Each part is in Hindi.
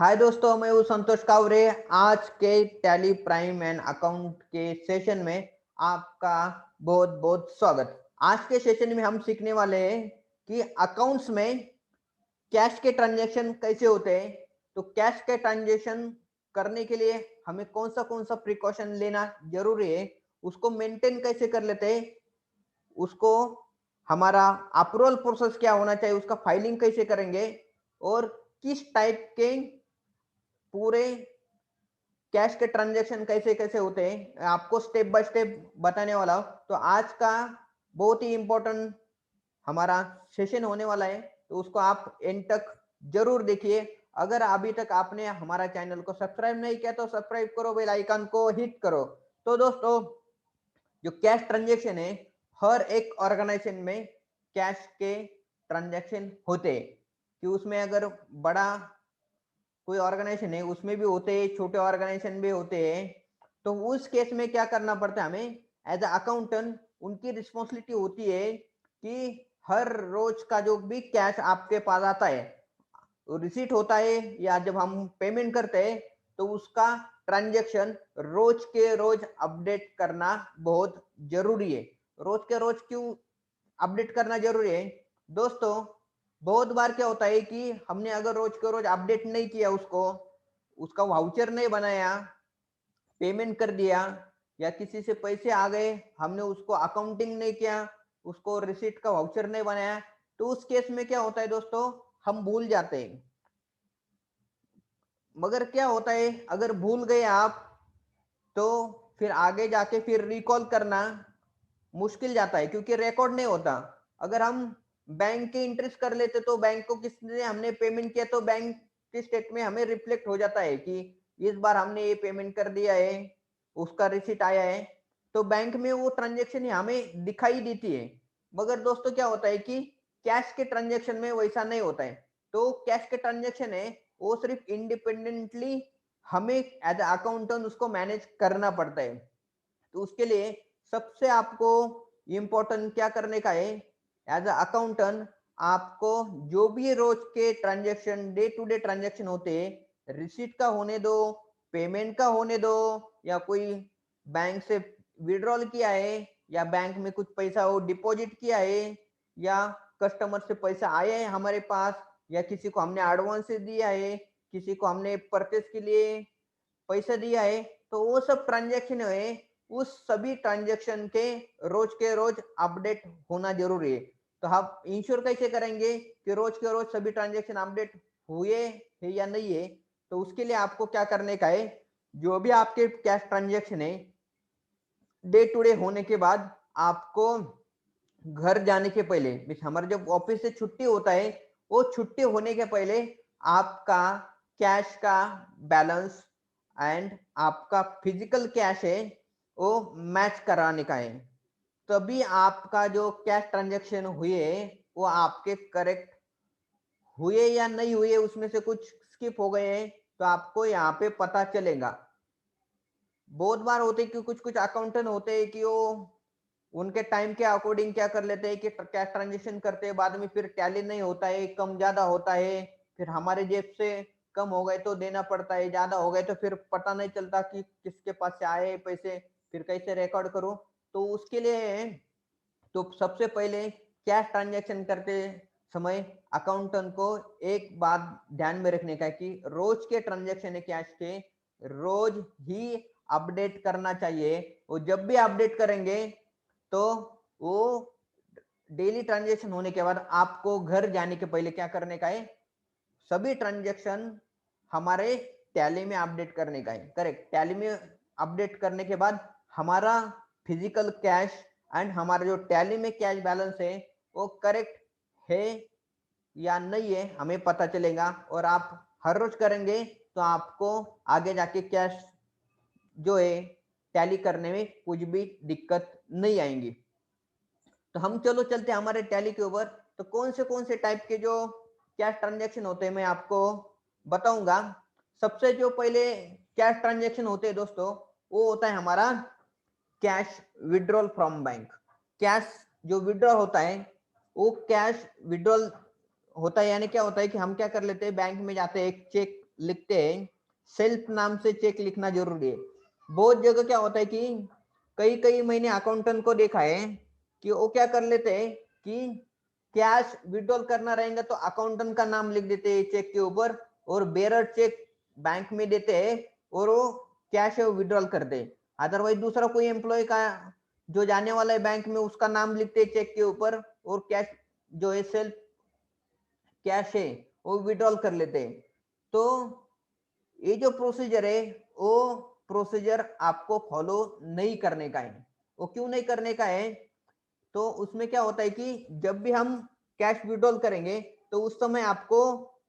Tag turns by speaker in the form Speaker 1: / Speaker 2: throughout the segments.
Speaker 1: हाय दोस्तों, मैं हूँ संतोष कावरे। आज के टैली प्राइम एंड अकाउंट के सेशन में आपका बहुत बहुत स्वागत। आज के सेशन में हम सीखने वाले हैं कि अकाउंट्स में कैश के ट्रांजैक्शन कैसे होते हैं। तो कैश के ट्रांजैक्शन करने के लिए हमें कौन सा प्रिकॉशन लेना जरूरी है, उसको मेंटेन कैसे कर लेते हैं, उसको हमारा अप्रूवल प्रोसेस क्या होना चाहिए, उसका फाइलिंग कैसे करेंगे और किस टाइप के पूरे कैश के ट्रांजैक्शन कैसे कैसे होते हैं आपको स्टेप बाय स्टेप बताने वाला हूँ। तो आज का बहुत ही इम्पोर्टेंट हमारा सेशन होने वाला है, तो उसको आप एंड तक जरूर देखिए। अगर अभी तक आपने हमारा चैनल को सब्सक्राइब नहीं किया तो सब्सक्राइब करो, बेल आइकन को हिट करो। तो दोस्तों, जो कैश ट्रांजैक्शन है, हर एक ऑर्गेनाइजेशन में कैश के ट्रांजैक्शन होते हैं कि उसमें अगर बड़ा कोई ऑर्गेनाइजेशन है उसमें भी होते हैं, छोटे ऑर्गेनाइजेशन भी होते हैं। तो उस केस में क्या करना पड़ता है हमें एज अ अकाउंटेंट, उनकी रिस्पॉन्सिबिलिटी होती है कि हर रोज का जो भी कैश आपके पास आता है, रिसीट होता है या जब हम पेमेंट करते हैं, तो उसका ट्रांजैक्शन रोज के रोज अपडेट करना बहुत जरूरी है। रोज के रोज क्यों अपडेट करना जरूरी है दोस्तों? बहुत बार क्या होता है कि हमने अगर रोज के रोज अपडेट नहीं किया, उसको उसका वाउचर नहीं बनाया, पेमेंट कर दिया या किसी से पैसे आ गए, हमने उसको अकाउंटिंग नहीं किया, उसको रिसीट का वाउचर नहीं बनाया, तो उस केस में क्या होता है दोस्तों, हम भूल जाते हैं। मगर क्या होता है, अगर भूल गए आप तो फिर आगे जाके फिर रिकॉल करना मुश्किल जाता है क्योंकि रिकॉर्ड नहीं होता। अगर हम बैंक के इंटरेस्ट कर लेते तो बैंक को किसने हमने पेमेंट किया, तो बैंक के स्टेट में हमें रिफ्लेक्ट हो जाता है कि इस बार हमने ये पेमेंट कर दिया है, उसका रिसीट आया है, तो बैंक में वो ट्रांजेक्शन हमें दिखाई देती है। मगर दोस्तों क्या होता है कि कैश के ट्रांजेक्शन में वैसा नहीं होता है। तो कैश के ट्रांजेक्शन है वो सिर्फ इंडिपेंडेंटली हमें एज अकाउंटेंट उसको मैनेज करना पड़ता है। तो उसके लिए सबसे आपको इम्पोर्टेंट क्या करने का है, एज अ अकाउंटेंट आपको जो भी रोज के transaction, day to day transaction होते हैं, रिसीट का होने दो, पेमेंट का होने दो, या कोई बैंक से विड्रॉल किया है या बैंक में कुछ पैसा वो डिपॉजिट किया है या कस्टमर से पैसा आया है हमारे पास, या किसी को हमने एडवांस दिया है, किसी को हमने परचेस के लिए पैसा दिया है, तो वो सब ट्रांजैक्शन है, उस सभी ट्रांजैक्शन के रोज अपडेट होना जरूरी है। तो आप इंश्योर कैसे करेंगे कि रोज के रोज सभी ट्रांजैक्शन अपडेट हुए है या नहीं है? तो उसके लिए आपको क्या करने का है, जो भी आपके कैश ट्रांजैक्शन है डे टू डे होने के बाद, आपको घर जाने के पहले, हमारे जब ऑफिस से छुट्टी होता है, वो छुट्टी होने के पहले आपका कैश का बैलेंस एंड आपका फिजिकल कैश है वो मैच कराने का है। तभी आपका जो कैश ट्रांजैक्शन हुए वो आपके करेक्ट हुए या नहीं हुए, उसमें से कुछ स्किप हो गए हैं तो आपको यहाँ पे पता चलेगा। बहुत बार होते कि कुछ कुछ अकाउंटेंट होते हैं कि वो उनके टाइम के अकॉर्डिंग क्या कर लेते हैं कि कैश ट्रांजेक्शन करते हैं, बाद में फिर टैली नहीं होता है, कम ज्यादा होता है, फिर हमारे जेब से कम हो गए तो देना पड़ता है, ज्यादा हो गए तो फिर पता नहीं चलता कि किसके पास से आए पैसे, फिर कैसे रिकॉर्ड करूं। तो उसके लिए तो सबसे पहले कैश ट्रांजैक्शन करते समय अकाउंटेंट को एक बात ध्यान में रखने का है कि रोज के ट्रांजैक्शन है कैश के, रोज ही अपडेट करना चाहिए। वो जब भी अपडेट करेंगे तो वो डेली ट्रांजैक्शन होने के बाद आपको घर जाने के पहले क्या करने का है, सभी ट्रांजैक्शन हमारे टैली में अपडेट करने का है। करेक्ट, टैली में अपडेट करने के बाद हमारा फिजिकल कैश एंड हमारा जो टैली में कैश बैलेंस है वो करेक्ट है या नहीं है हमें पता चलेगा। और आप हर रोज करेंगे तो आपको आगे जाके कैश जो है टैली करने में कुछ भी दिक्कत नहीं आएंगी। तो हम चलो चलते हैं हमारे टैली के ऊपर। तो कौन से टाइप के जो कैश ट्रांजैक्शन होते हैं मैं आपको बताऊंगा। सबसे जो पहले कैश ट्रांजैक्शन होते हैं दोस्तों, वो होता है हमारा cash withdrawal from bank. Cash जो विड्रॉल होता है वो कैश विड्रॉल होता है, यानी क्या होता है कि हम क्या कर लेते हैं, बैंक में जाते हैं, एक चेक लिखते हैं, सेल्फ नाम से चेक लिखना जरूरी है। बहुत जगह क्या होता है कि कई कई महीने अकाउंटेंट को देखा है कि वो क्या कर लेते हैं कि कैश विड्रॉल करना रहेगा तो अकाउंटेंट का नाम लिख देते हैं चेक के ऊपर, और बेरर चेक बैंक में देते हैं और वो कैश है वो विड्रॉल करते हैं। अदरवाइज दूसरा कोई एम्प्लॉय का जो जाने वाला है बैंक में उसका नाम लिखते हैं चेक के ऊपर, और कैश जो है सेल्फ कैश है वो विड्रॉल कर लेते हैं। तो ये जो प्रोसीजर है वो प्रोसीजर आपको फॉलो नहीं करने का है। वो क्यों नहीं करने का है? तो उसमें क्या होता है कि जब भी हम कैश विड्रॉल करेंगे तो उस समय आपको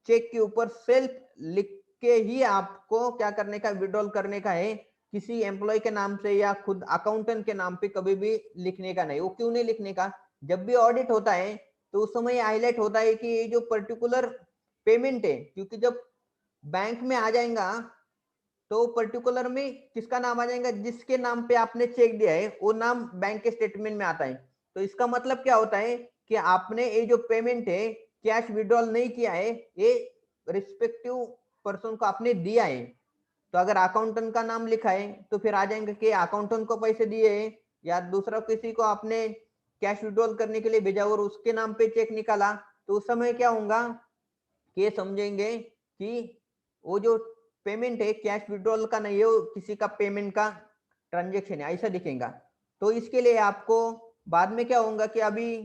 Speaker 1: चेक के ऊपर सेल्फ लिख के ही आपको क्या करने का, विड्रॉल करने का है। किसी एम्प्लॉय के नाम से या खुद अकाउंटेंट के नाम पे कभी भी लिखने का नहीं। वो क्यों नहीं लिखने का? जब भी ऑडिट होता है तो उस समय हाईलाइट होता है कि ये जो पर्टिकुलर पेमेंट है, क्योंकि जब बैंक में आ जाएगा तो पर्टिकुलर में किसका नाम आ जाएगा, जिसके नाम पे आपने चेक दिया है वो नाम बैंक के स्टेटमेंट में आता है। तो इसका मतलब क्या होता है कि आपने ये जो पेमेंट है कैश विड्रॉल नहीं किया है, ये रिस्पेक्टिव पर्सन को आपने दिया है। तो अगर अकाउंटेंट का नाम लिखा है तो फिर आ जाएंगे कि अकाउंटेंट को पैसे दिए हैं, या दूसरा किसी को आपने कैश विड्रॉल करने के लिए भेजा और उसके नाम पे चेक निकाला, तो उस समय क्या होगा कि ये समझेंगे कि वो जो पेमेंट है कैश विड्रॉल का नहीं है, वो किसी का पेमेंट का ट्रांजेक्शन है, ऐसा दिखेगा। तो इसके लिए आपको बाद में क्या होगा कि अभी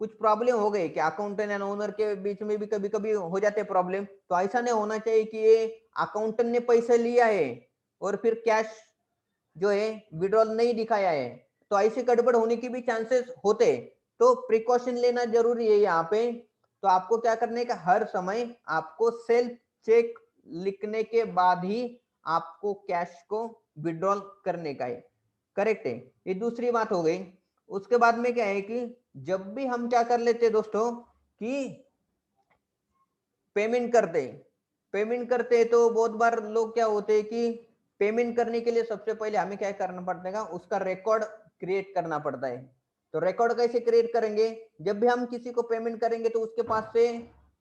Speaker 1: कुछ प्रॉब्लम हो गई कि अकाउंटेंट एंड ओनर के बीच में भी कभी कभी हो जाते प्रॉब्लम, तो ऐसा नहीं होना चाहिए कि ये अकाउंटेंट ने पैसे लिया है और फिर कैश जो है विड्रॉल नहीं दिखाया है, तो ऐसी गड़बड़ होने की भी चांसेस होते। तो प्रिकॉशन लेना जरूरी है यहाँ पे। तो आपको क्या करने का, हर समय आपको सेल्फ चेक लिखने के बाद ही आपको कैश को विड्रॉल करने का है। करेक्ट है, ये दूसरी बात हो गई। उसके बाद में क्या है कि जब भी हम क्या कर लेते हैं दोस्तों कि पेमेंट करते तो बहुत बार लोग क्या होते हैं कि पेमेंट करने के लिए सबसे पहले हमें क्या करना पड़ता है, उसका रिकॉर्ड क्रिएट करना पड़ता है। तो रिकॉर्ड कैसे क्रिएट करेंगे? जब भी हम किसी को पेमेंट करेंगे तो उसके पास से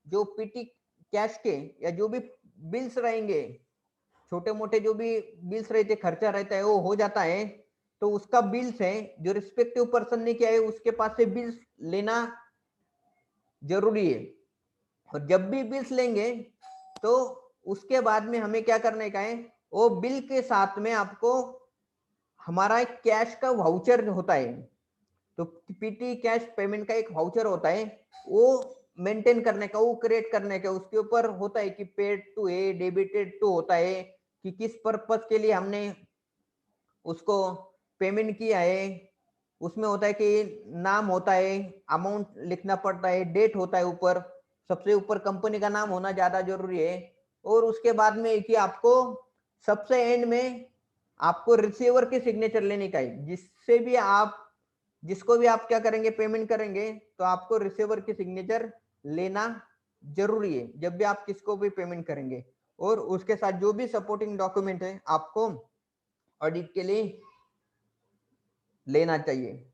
Speaker 1: जो पीटी कैश के या जो भी बिल्स रहेंगे, छोटे मोटे जो भी बिल्स रहते, खर्चा रहता है, वो हो जाता है। तो उसका बिल्स है जो रिस्पेक्टिव पर्सन ने किया है उसके पास से बिल्स लेना जरूरी है। और जब भी बिल्स लेंगे तो उसके बाद में हमें क्या करने का है, वो बिल के साथ में आपको हमारा एक कैश का वाउचर होता है। तो पीटी कैश पेमेंट का एक वाउचर होता है, वो मेंटेन करने का, वो क्रिएट करने का। उसके ऊपर होता है कि paid to a, debited to होता है कि किस पर्पस के लिए हमने उसको पेमेंट किया है। उसमें होता है कि नाम होता है, अमाउंट लिखना पड़ता है, डेट होता है ऊपर, सबसे ऊपर कंपनी का नाम होना ज्यादा जरूरी है। और उसके बाद में कि आपको सबसे एंड में आपको रिसीवर की सिग्नेचर लेने का है, जिससे भी आप जिसको भी आप क्या करेंगे, पेमेंट करेंगे, तो आपको रिसीवर की सिग्नेचर लेना जरूरी है जब भी आप किसको भी पेमेंट करेंगे। और उसके साथ जो भी सपोर्टिंग डॉक्यूमेंट है आपको ऑडिट के लिए लेना चाहिए।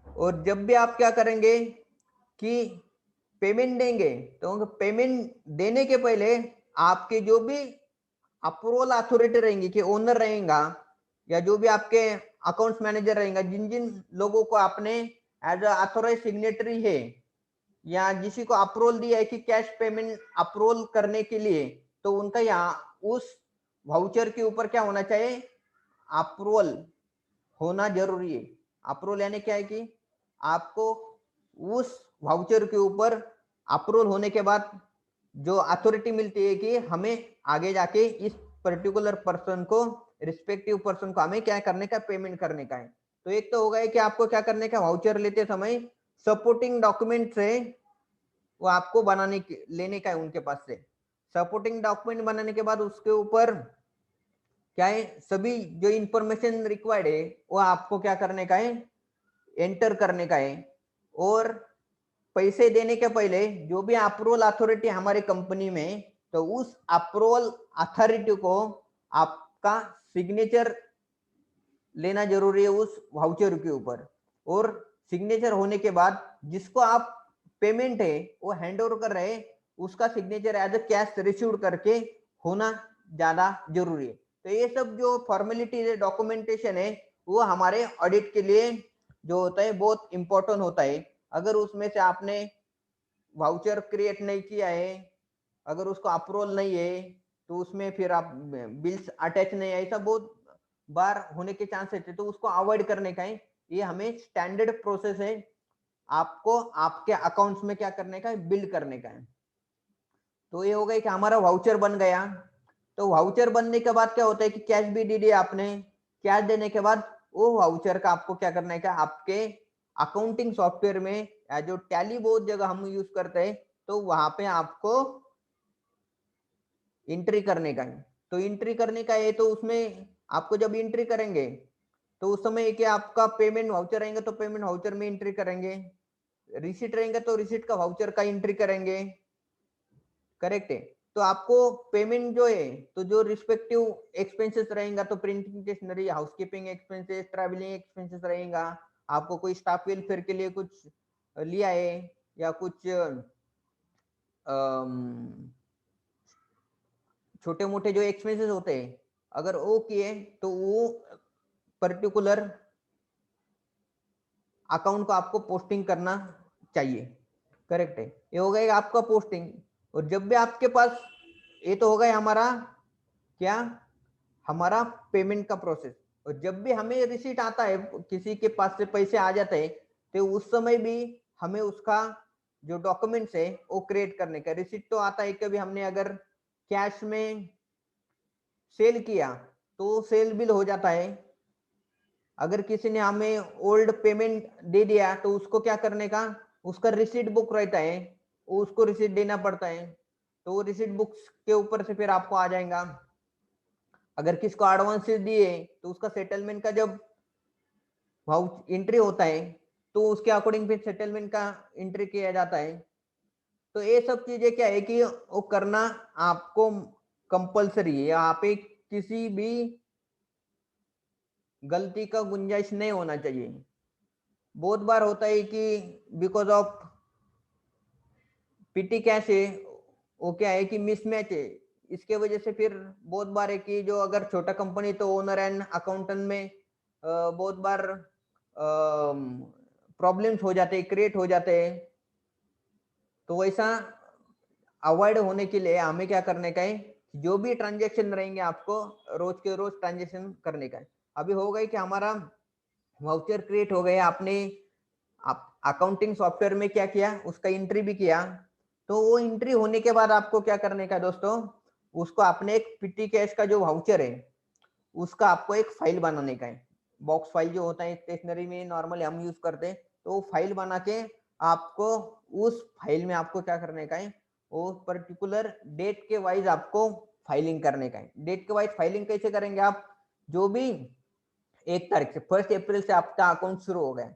Speaker 1: और जब भी आप क्या करेंगे कि पेमेंट देंगे, तो पेमेंट देने के पहले आपके जो भी अप्रूवल अथॉरिटी रहेंगी, कि ओनर रहेगा या जो भी आपके अकाउंट्स मैनेजर रहेगा, जिन जिन लोगों को आपने एज अथॉराइज सिग्नेटरी है या जिसी को अप्रूवल दिया है कि कैश पेमेंट अप्रूवल करने के लिए, तो उनका यहाँ उस वाउचर के ऊपर क्या होना चाहिए, अप्रूवल होना जरूरी है। अप्रूवल यानी क्या है कि आपको उस वाउचर के ऊपर अप्रूवल होने के बाद जो अथॉरिटी मिलती है कि हमें आगे जाके इस पर्टिकुलर पर्सन को, रिस्पेक्टिव पर्सन को हमें क्या करने का, पेमेंट करने का है। तो एक तो होगा कि आपको क्या करने का, वाउचर लेते समय सपोर्टिंग डॉक्यूमेंट है वो आपको बनाने के लेने का है उनके पास से। सपोर्टिंग डॉक्यूमेंट बनाने के बाद उसके ऊपर क्या है, सभी जो इंफॉर्मेशन रिक्वायर्ड है वो आपको क्या करने का है, एंटर करने का है। और पैसे देने के पहले जो भी अप्रूवल अथॉरिटी हमारी कंपनी में, तो उस अप्रूवल अथॉरिटी को आपका सिग्नेचर लेना जरूरी है उस वाउचर के ऊपर। और सिग्नेचर होने के बाद जिसको आप पेमेंट है वो हैंड ओवर कर रहे हैं, उसका signature as a cash received करके होना ज्यादा जरूरी है। तो ये सब जो फॉर्मेलिटीज है, डॉक्यूमेंटेशन है, वो हमारे ऑडिट के लिए जो होता है बहुत इंपॉर्टेंट होता है। अगर उसमें से आपने वाउचर क्रिएट नहीं किया है, अगर उसको अप्रूवल नहीं है, तो उसमें फिर आप बिल्स अटैच नहीं है, ऐसा बहुत बार होने के चांसेस है। तो उसको अवॉइड करने का है, ये हमें स्टैंडर्ड प्रोसेस है आपको आपके अकाउंट्स में क्या करने का है, बिल्ड करने का है। तो ये हो गया कि हमारा वाउचर बन गया। तो वाउचर बनने के बाद क्या होता है कि कैश भी दे दिया आपने, कैश देने के बाद वो वाउचर का आपको क्या करना है, क्या आपके अकाउंटिंग सॉफ्टवेयर में या जो टैली बहुत जगह हम यूज करते हैं, तो वहां पे आपको एंट्री करने का है। तो एंट्री करने का है, तो उसमें आपको जब एंट्री करेंगे तो उस समय क्या आपका पेमेंट वाउचर रहेंगे तो पेमेंट वाउचर में एंट्री करेंगे, रिसीट रहेंगे तो रिसीट का वाउचर का एंट्री करेंगे। करेक्ट है। तो आपको पेमेंट जो है, तो जो रिस्पेक्टिव एक्सपेंसेस रहेगा, तो printing stationery, housekeeping expenses, travelling expenses रहेगा। आपको कोई स्टाफ वेलफेयर के लिए कुछ लिया है या कुछ छोटे मोटे जो एक्सपेंसेस होते हैं, अगर वो किए तो वो पर्टिकुलर अकाउंट को आपको पोस्टिंग करना चाहिए। करेक्ट है। ये हो गया आपका पोस्टिंग। और जब भी आपके पास, ये तो हो गया हमारा क्या, हमारा पेमेंट का प्रोसेस। और जब भी हमें रिसीट आता है, किसी के पास से पैसे आ जाते हैं, तो उस समय भी हमें उसका जो डॉक्यूमेंट्स है वो क्रिएट करने का। रिसीट तो आता है, कभी हमने अगर कैश में सेल किया तो सेल बिल हो जाता है। अगर किसी ने हमें ओल्ड पेमेंट दे दिया तो उसको क्या करने का, उसका रिसीट बुक रहता है, उसको रिसीट देना पड़ता है। तो वो रिसीट बुक्स के ऊपर से फिर आपको आ जाएगा। अगर किसको एडवांसेस दिए तो उसका सेटलमेंट का जब वाउच एंट्री होता है, तो उसके अकॉर्डिंग फिर सेटलमेंट का एंट्री किया जाता है। तो ये सब चीजें क्या है कि वो करना आपको कंपलसरी है। यहाँ पे किसी भी गलती का गुंजाइश नहीं होना चाहिए। बहुत बार होता है कि बिकॉज ऑफ पीटी कैश है, वो क्या है कि मिसमैच है, इसके वजह से फिर बहुत बार है कि जो अगर छोटा कंपनी तो ओनर एंड अकाउंटेंट में बहुत बार प्रॉब्लम्स हो जाते हैं, क्रिएट हो जाते हैं। तो वैसा अवॉइड होने के लिए हमें क्या करने का है, जो भी ट्रांजेक्शन रहेंगे आपको रोज के रोज ट्रांजेक्शन करने का है। अभी हो गई कि हमारा वाउचर क्रिएट हो गया, आपने आप अकाउंटिंग सॉफ्टवेयर में क्या किया, उसका एंट्री भी किया। तो वो एंट्री होने के बाद आपको क्या करने का दोस्तों, उसको आपने एक पीटी कैश का जो वाउचर है उसका आपको एक फाइल बनाने का है। बॉक्स फाइल जो होता है स्टेशनरी में नॉर्मली हम यूज करते हैं, तो वो फाइल बना के आपको उस फाइल में आपको क्या करने का है, वो पर्टिकुलर डेट के वाइज आपको फाइलिंग करने का है। डेट के वाइज फाइलिंग कैसे करेंगे आप, जो भी 1 तारीख से 1 अप्रैल से आपका अकाउंट शुरू हो गया,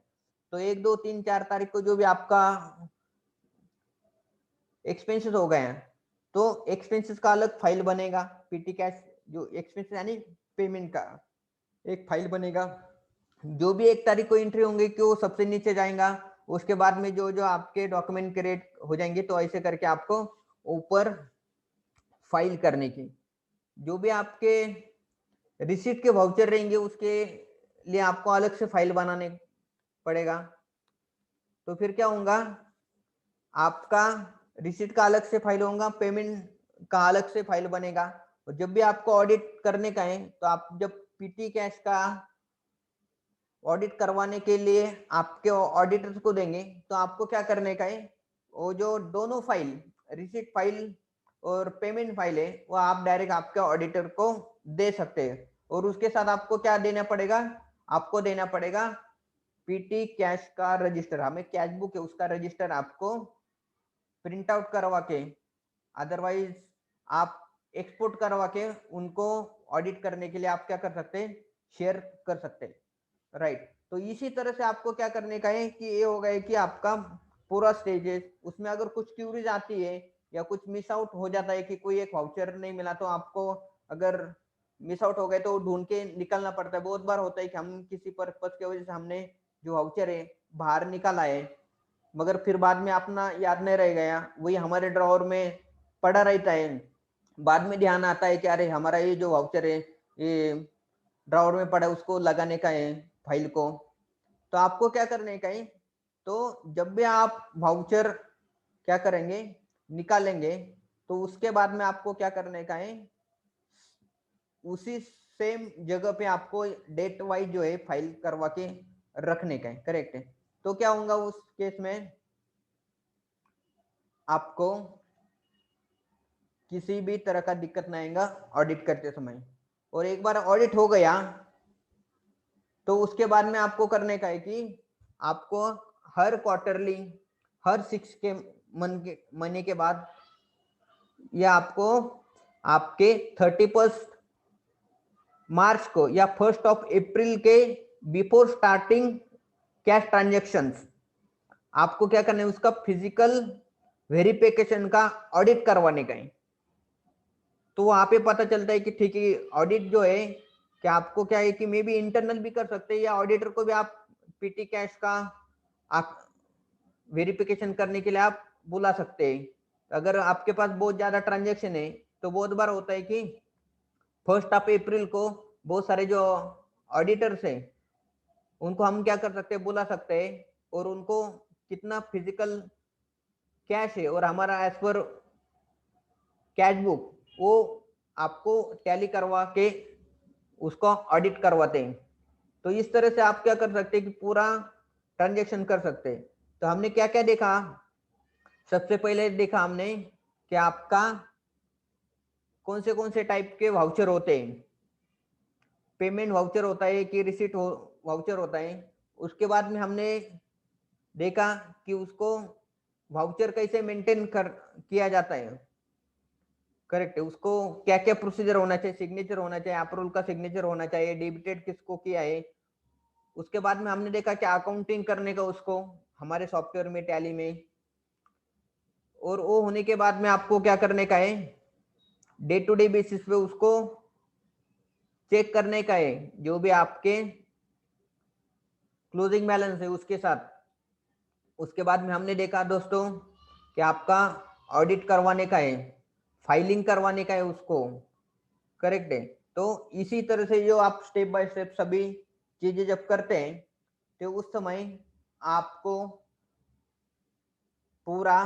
Speaker 1: तो 1, 2, 3, 4 तारीख को जो भी आपका एक्सपेंसेस हो गए हैं, तो एक्सपेंसेस का अलग फाइल बनेगा। पीटी कैश जो एक्सपेंसेस यानी पेमेंट का एक फाइल बनेगा। जो भी 1 तारीख को एंट्री होंगे कि वो सबसे नीचे जाएगा। उसके बाद में जो जो आपके डॉक्यूमेंट क्रिएट हो जाएंगे, तो ऐसे करके आपको ऊपर फाइल करने की, जो भी आपके रिसीट के वाउचर रहेंगे उसके लिए आपको अलग से फाइल बनाने पड़ेगा। तो फिर क्या होगा, आपका रिसीट का अलग से फाइल होगा, पेमेंट का अलग से फाइल बनेगा। और जब भी आपको ऑडिट करने का है, तो आप जब पीटी कैश का ऑडिट करवाने के लिए आपके ऑडिटर्स को देंगे, तो आपको क्या करने का है, वो जो दोनों फाइल, रिसीट फाइल और पेमेंट फाइल है, वो आप डायरेक्ट आपके ऑडिटर को दे सकते हैं। और उसके साथ आपको क्या देना पड़ेगा, आपको देना पड़ेगा पीटी कैश का रजिस्टर। हमें कैश बुक है उसका रजिस्टर आपको प्रिंट आउट करवा के, अदरवाइज आप एक्सपोर्ट करवा के उनको ऑडिट करने के लिए आप क्या कर सकते हैं, शेयर कर सकते हैं। राइट। तो इसी तरह से आपको क्या करने का है कि ये हो गया कि आपका पूरा स्टेजेस, उसमें अगर कुछ क्यूरीज आती है या कुछ मिस आउट हो जाता है कि कोई एक वाउचर नहीं मिला, तो आपको अगर मिस आउट हो गए तो ढूंढ के निकलना पड़ता है। बहुत बार होता है कि हम किसी पर्पज की वजह से हमने जो वाउचर है बाहर निकाला है, मगर फिर बाद में अपना याद नहीं रह गया, वही हमारे ड्रॉवर में पड़ा रहता है। बाद में ध्यान आता है कि अरे हमारा ये जो वाउचर है ये ड्रॉवर में पड़ा है, उसको लगाने का है फाइल को। तो आपको क्या करने का है, तो जब भी आप वाउचर क्या करेंगे, निकालेंगे, तो उसके बाद में आपको क्या करने का है, उसी सेम जगह पे आपको डेट वाइज जो है फाइल करवा के रखने का है। करेक्ट है। तो क्या होगा उस केस में, आपको किसी भी तरह का दिक्कत नहीं आएगा ऑडिट करते समय। और एक बार ऑडिट हो गया तो उसके बाद में आपको करने का है कि आपको हर क्वार्टरली, हर 6 के महीने के बाद, या आपको आपके 31 मार्च को या 1 अप्रैल के बिफोर स्टार्टिंग कैश ट्रांजेक्शंस, आपको क्या करना है, उसका फिजिकल वेरिफिकेशन का ऑडिट करवाने का है। तो वहां पे पता चलता है कि ठीक है, ऑडिट जो है कि आपको क्या है कि मे बी इंटरनल भी कर सकते हैं, या ऑडिटर को भी आप पीटी कैश का आप वेरिफिकेशन करने के लिए आप बुला सकते हैं। अगर आपके पास बहुत ज्यादा ट्रांजेक्शन है तो बहुत बार होता है कि 1 अप्रैल को बहुत सारे जो ऑडिटर्स हैं उनको हम क्या कर सकते हैं, बुला सकते हैं, और उनको कितना फिजिकल कैश है और हमारा एज पर कैश बुक वो आपको टैली करवा के उसको ऑडिट करवाते हैं। तो इस तरह से आप क्या कर सकते हैं कि पूरा ट्रांजेक्शन कर सकते हैं। तो हमने क्या क्या देखा, सबसे पहले देखा हमने कि आपका कौन से टाइप के वाउचर होते हैं, पेमेंट वाउचर होता है कि रिसीट वाउचर होता है। उसके बाद में हमने देखा कि उसको वाउचर कैसे मेंटेन कर किया जाता है। करेक्ट है, उसको क्या क्या प्रोसीजर होना चाहिए, सिग्नेचर होना चाहिए, अप्रूवल का सिग्नेचर होना चाहिए, डेबिटेड किसको किया है। उसके बाद में हमने देखा कि अकाउंटिंग करने का उसको हमारे सॉफ्टवेयर में, टैली में। और वो होने के बाद में आपको क्या करने का है, डे टू डे बेसिस पे उसको चेक करने का है, जो भी आपके क्लोजिंग बैलेंस है उसके साथ। उसके बाद में हमने देखा दोस्तों कि आपका ऑडिट करवाने का है, फाइलिंग करवाने का है उसको। करेक्ट है। तो इसी तरह से जो आप स्टेप बाय स्टेप सभी चीजें जब करते हैं तो उस समय आपको पूरा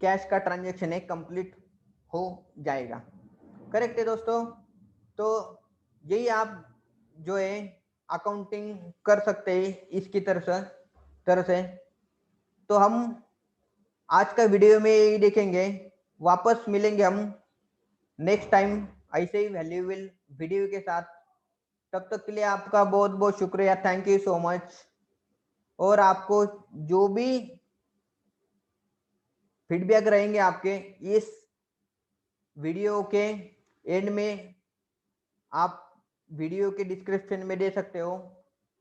Speaker 1: कैश का ट्रांजेक्शन है कंप्लीट हो जाएगा। करेक्ट है दोस्तों। तो यही आप जो है अकाउंटिंग कर सकते हैं इसकी तरह से। तो हम आज का वीडियो में यही देखेंगे, वापस मिलेंगे हम नेक्स्ट टाइम ऐसे ही वैल्यूएबल वीडियो के साथ। तब तक के लिए आपका बहुत बहुत शुक्रिया, थैंक यू सो मच। और आपको जो भी फीडबैक रहेंगे आपके इस वीडियो के एंड में, आप वीडियो के डिस्क्रिप्शन में दे सकते हो।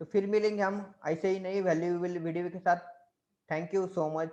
Speaker 1: तो फिर मिलेंगे हम ऐसे ही नई वैल्यूएबल वीडियो के साथ। Thank you so much.